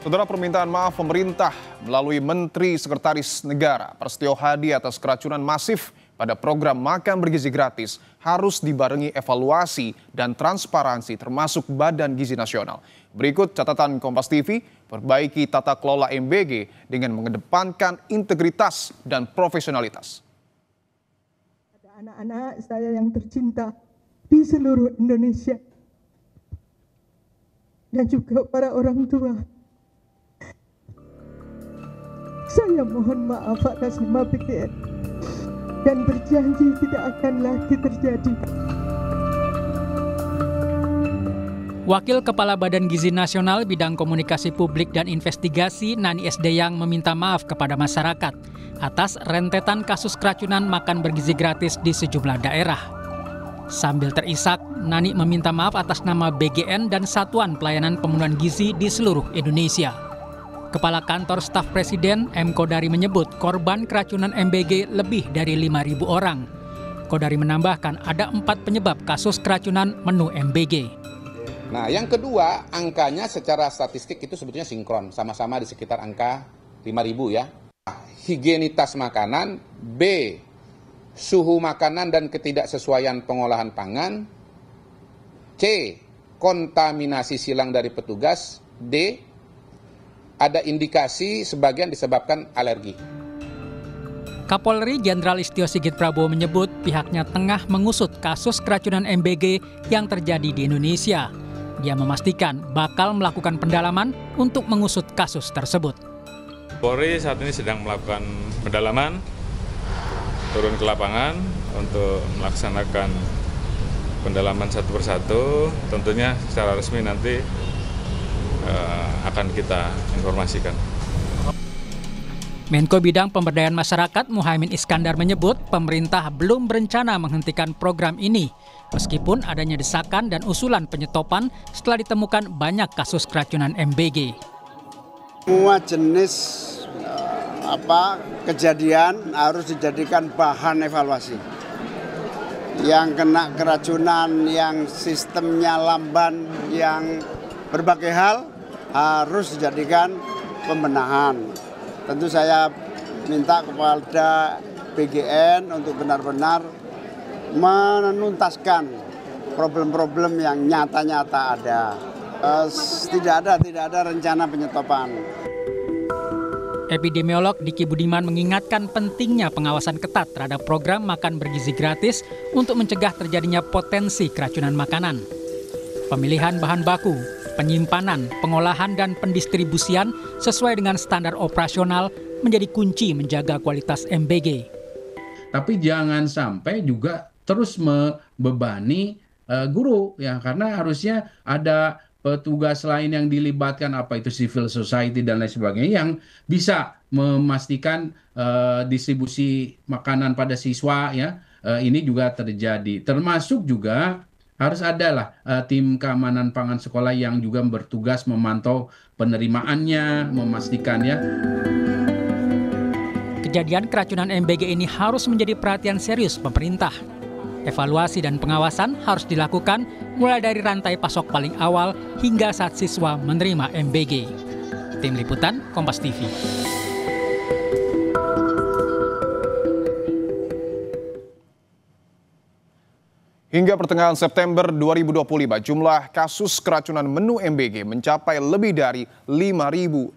Saudara, permintaan maaf pemerintah melalui Menteri Sekretaris Negara Prasetyo Hadi atas keracunan masif pada program makan bergizi gratis harus dibarengi evaluasi dan transparansi termasuk Badan Gizi Nasional. Berikut catatan Kompas TV, perbaiki tata kelola MBG dengan mengedepankan integritas dan profesionalitas. Ada anak-anak saya yang tercinta di seluruh Indonesia dan juga para orang tua. Saya mohon maaf atas nama BGN dan berjanji tidak akan lagi terjadi. Wakil Kepala Badan Gizi Nasional Bidang Komunikasi Publik dan Investigasi Nani Sdeyang meminta maaf kepada masyarakat atas rentetan kasus keracunan makan bergizi gratis di sejumlah daerah. Sambil terisak, Nani meminta maaf atas nama BGN dan Satuan Pelayanan Pemenuhan Gizi di seluruh Indonesia. Kepala Kantor Staf Presiden M. Kodari menyebut korban keracunan MBG lebih dari 5.000 orang. Kodari menambahkan ada 4 penyebab kasus keracunan menu MBG. Nah, yang kedua, angkanya secara statistik itu sebetulnya sinkron, sama-sama di sekitar angka 5.000 ya. Higienitas makanan, B, suhu makanan dan ketidaksesuaian pengolahan pangan, C, kontaminasi silang dari petugas, D, ada indikasi sebagian disebabkan alergi. Kapolri Jenderal Listio Sigit Prabowo menyebut pihaknya tengah mengusut kasus keracunan MBG yang terjadi di Indonesia. Dia memastikan bakal melakukan pendalaman untuk mengusut kasus tersebut. Polri saat ini sedang melakukan pendalaman, turun ke lapangan untuk melaksanakan pendalaman satu persatu. Tentunya secara resmi nanti akan kita informasikan. Menko Bidang Pemberdayaan Masyarakat Muhaimin Iskandar menyebut pemerintah belum berencana menghentikan program ini meskipun adanya desakan dan usulan penyetopan setelah ditemukan banyak kasus keracunan MBG. Semua jenis kejadian harus dijadikan bahan evaluasi. Yang kena keracunan, yang sistemnya lamban, yang berbagai hal harus dijadikan pembenahan. Tentu saya minta kepada BGN untuk benar-benar menuntaskan problem-problem yang nyata-nyata ada. Tidak ada rencana penyetopan. Epidemiolog Diki Budiman mengingatkan pentingnya pengawasan ketat terhadap program makan bergizi gratis untuk mencegah terjadinya potensi keracunan makanan. Pemilihan bahan baku, penyimpanan, pengolahan, dan pendistribusian sesuai dengan standar operasional menjadi kunci menjaga kualitas MBG. Tapi jangan sampai juga terus membebani guru, ya, karena harusnya ada petugas lain yang dilibatkan, apa itu civil society dan lain sebagainya, yang bisa memastikan distribusi makanan pada siswa, ya, ini juga terjadi. Termasuk juga harus adalah tim keamanan pangan sekolah yang juga bertugas memantau penerimaannya, memastikannya. Kejadian keracunan MBG ini harus menjadi perhatian serius pemerintah. Evaluasi dan pengawasan harus dilakukan mulai dari rantai pasok paling awal hingga saat siswa menerima MBG. Tim Liputan, Kompas TV. Hingga pertengahan September 2025, jumlah kasus keracunan menu MBG mencapai lebih dari 5.600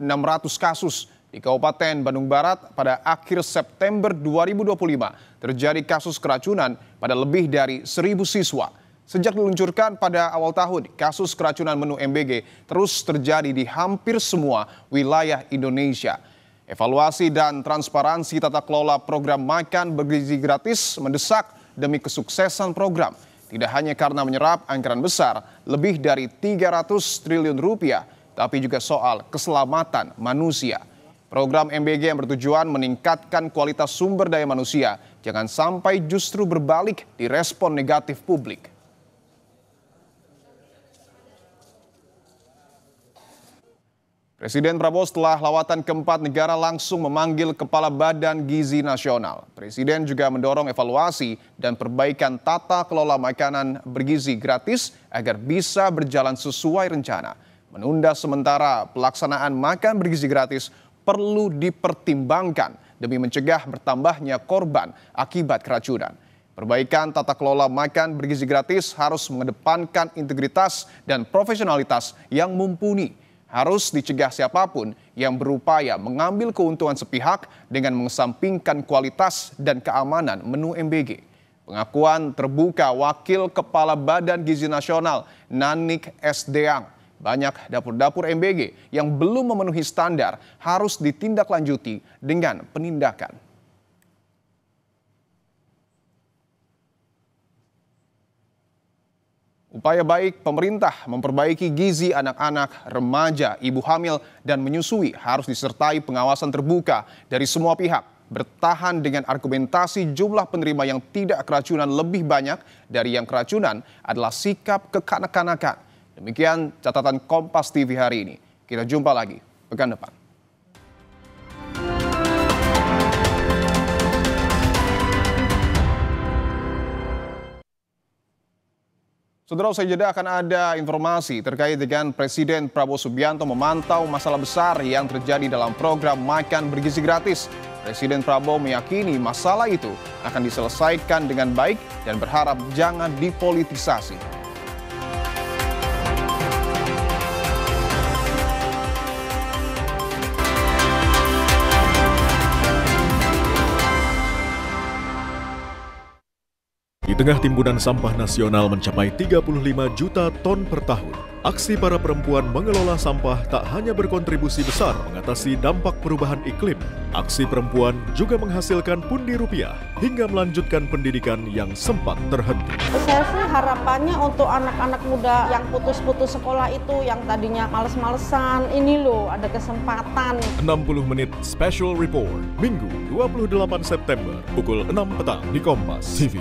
kasus. Di Kabupaten Bandung Barat pada akhir September 2025, terjadi kasus keracunan pada lebih dari 1.000 siswa. Sejak diluncurkan pada awal tahun, kasus keracunan menu MBG terus terjadi di hampir semua wilayah Indonesia. Evaluasi dan transparansi tata kelola program makan bergizi gratis mendesak demi kesuksesan program. Tidak hanya karena menyerap anggaran besar, lebih dari 300 triliun rupiah, tapi juga soal keselamatan manusia. Program MBG yang bertujuan meningkatkan kualitas sumber daya manusia, jangan sampai justru berbalik di respon negatif publik. Presiden Prabowo setelah lawatan ke-4 negara langsung memanggil Kepala Badan Gizi Nasional. Presiden juga mendorong evaluasi dan perbaikan tata kelola makanan bergizi gratis agar bisa berjalan sesuai rencana. menunda sementara pelaksanaan makan bergizi gratis perlu dipertimbangkan demi mencegah bertambahnya korban akibat keracunan. Perbaikan tata kelola makan bergizi gratis harus mengedepankan integritas dan profesionalitas yang mumpuni. Harus dicegah siapapun yang berupaya mengambil keuntungan sepihak dengan mengesampingkan kualitas dan keamanan menu MBG. Pengakuan terbuka Wakil Kepala Badan Gizi Nasional Nanik S. Deang. Banyak dapur-dapur MBG yang belum memenuhi standar harus ditindaklanjuti dengan penindakan. Upaya baik pemerintah memperbaiki gizi anak-anak, remaja, ibu hamil, dan menyusui harus disertai pengawasan terbuka dari semua pihak. Bertahan dengan argumentasi jumlah penerima yang tidak keracunan lebih banyak dari yang keracunan adalah sikap kekanak-kanakan. Demikian catatan Kompas TV hari ini. Kita jumpa lagi pekan depan. Saudara, usai jeda akan ada informasi terkait dengan Presiden Prabowo Subianto memantau masalah besar yang terjadi dalam program makan bergizi gratis. Presiden Prabowo meyakini masalah itu akan diselesaikan dengan baik dan berharap jangan dipolitisasi. Di tengah timbunan sampah nasional mencapai 35 juta ton per tahun, aksi para perempuan mengelola sampah tak hanya berkontribusi besar mengatasi dampak perubahan iklim. Aksi perempuan juga menghasilkan pundi rupiah hingga melanjutkan pendidikan yang sempat terhenti. Saya sih harapannya untuk anak-anak muda yang putus-putus sekolah itu, yang tadinya males-malesan, ini loh ada kesempatan. 60 menit Special Report, Minggu 28 September, pukul 6 petang di Kompas TV.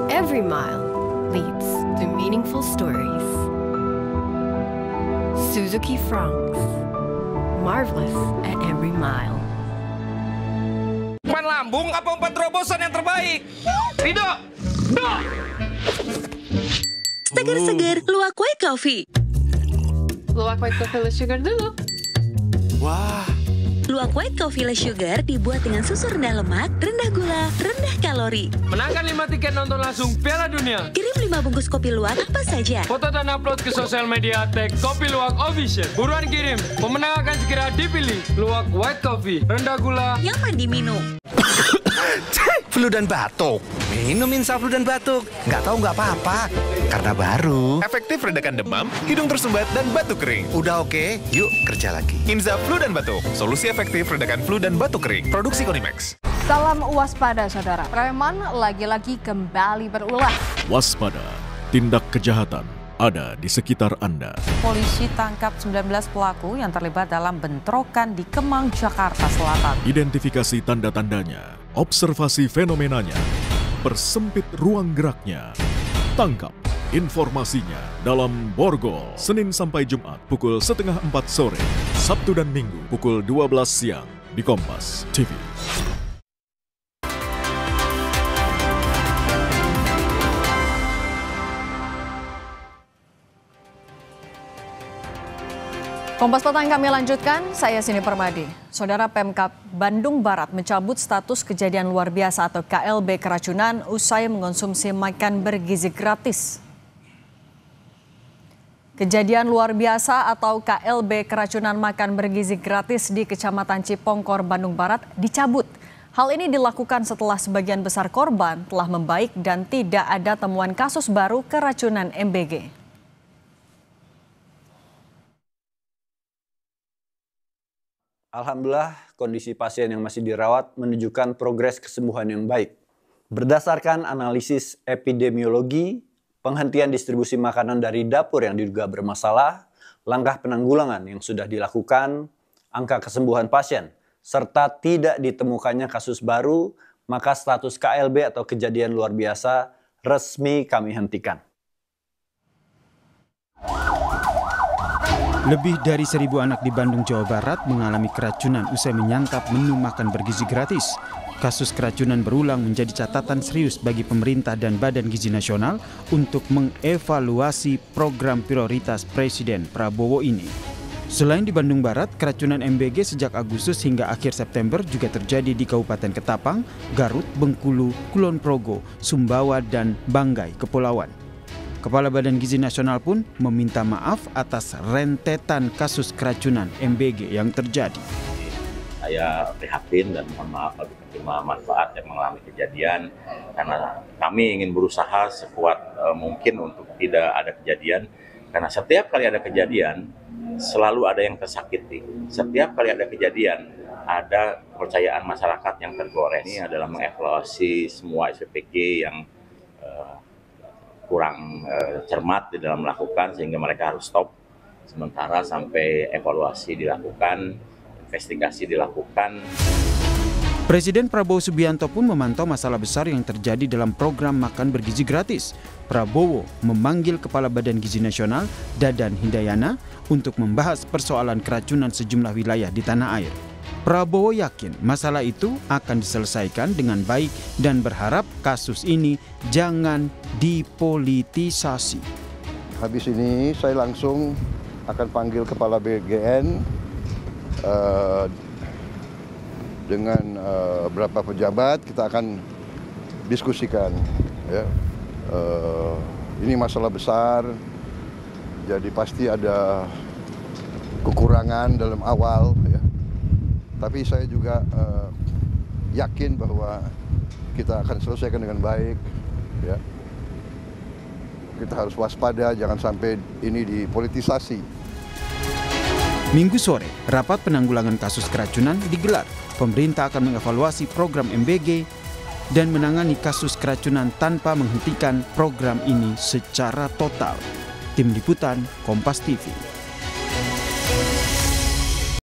Every mile leads to meaningful stories. Suzuki Franks, marvelous at every mile. Umpan lambung apa umpan terobosan yang terbaik? Rido! Do! Seger-seger Luwak White Coffee. Luwak White Coffee less sugar dulu. Wah! Luwak White Coffee less sugar dibuat dengan susu rendah lemak, rendah gula, rendah kalori. Menangkan 5 tiket nonton langsung Piala Dunia. Kirim 5 bungkus kopi luwak apa saja. Foto dan upload ke sosial media tag Kopi Luwak Official. Buruan kirim, pemenang akan segera dipilih. Luwak White Coffee, rendah gula, nyaman diminum. Flu dan batuk. Minum Insaflu dan batuk. Nggak tahu nggak apa-apa. Karena baru. Efektif redakan demam, hidung tersumbat, dan batuk kering. Udah oke, yuk kerja lagi. Insaflu dan batuk. Solusi efektif redakan flu dan batuk kering. Produksi Konimax. Salam waspada saudara. Preman lagi-lagi kembali berulah. Waspada, tindak kejahatan ada di sekitar Anda. Polisi tangkap 19 pelaku yang terlibat dalam bentrokan di Kemang, Jakarta Selatan. Identifikasi tanda-tandanya, observasi fenomenanya, persempit ruang geraknya. Tangkap informasinya dalam Borgol, Senin sampai Jumat pukul 3:30 sore, Sabtu dan Minggu pukul 12 siang di Kompas TV. Kompas Petang kami lanjutkan, saya Sini Permadi. Saudara, Pemkab Bandung Barat mencabut status kejadian luar biasa atau KLB keracunan usai mengonsumsi makan bergizi gratis. Kejadian luar biasa atau KLB keracunan makan bergizi gratis di Kecamatan Cipongkor, Bandung Barat dicabut. Hal ini dilakukan setelah sebagian besar korban telah membaik dan tidak ada temuan kasus baru keracunan MBG. Alhamdulillah, kondisi pasien yang masih dirawat menunjukkan progres kesembuhan yang baik. Berdasarkan analisis epidemiologi, penghentian distribusi makanan dari dapur yang diduga bermasalah, langkah penanggulangan yang sudah dilakukan, angka kesembuhan pasien, serta tidak ditemukannya kasus baru, maka status KLB atau kejadian luar biasa resmi kami hentikan. Lebih dari 1.000 anak di Bandung, Jawa Barat mengalami keracunan usai menyantap menu makan bergizi gratis. kasus keracunan berulang menjadi catatan serius bagi pemerintah dan Badan Gizi Nasional untuk mengevaluasi program prioritas Presiden Prabowo ini. Selain di Bandung Barat, keracunan MBG sejak Agustus hingga akhir September juga terjadi di Kabupaten Ketapang, Garut, Bengkulu, Kulon Progo, Sumbawa, dan Banggai, Kepulauan. Kepala Badan Gizi Nasional pun meminta maaf atas rentetan kasus keracunan MBG yang terjadi. Saya prihatin dan mohon maaf bagi penerima manfaat yang mengalami kejadian, karena kami ingin berusaha sekuat mungkin untuk tidak ada kejadian, karena setiap kali ada kejadian selalu ada yang tersakiti. Setiap kali ada kejadian ada kepercayaan masyarakat yang tergores. Ini adalah mengevaluasi semua SPPG yang kurang cermat di dalam melakukan, sehingga mereka harus stop sementara sampai evaluasi dilakukan, investigasi dilakukan. Presiden Prabowo Subianto pun memantau masalah besar yang terjadi dalam program makan bergizi gratis. Prabowo memanggil Kepala Badan Gizi Nasional, Dadan Hindayana, untuk membahas persoalan keracunan sejumlah wilayah di tanah air. Prabowo yakin masalah itu akan diselesaikan dengan baik dan berharap kasus ini jangan dipolitisasi. Habis ini saya langsung akan panggil Kepala BGN dengan beberapa pejabat, kita akan diskusikan. Ya. Ini masalah besar, jadi pasti ada kekurangan dalam awal. Ya. Tapi saya juga yakin bahwa kita akan selesaikan dengan baik. Ya. Kita harus waspada, jangan sampai ini dipolitisasi. Minggu sore, rapat penanggulangan kasus keracunan digelar. Pemerintah akan mengevaluasi program MBG dan menangani kasus keracunan tanpa menghentikan program ini secara total. Tim Liputan, Kompas TV.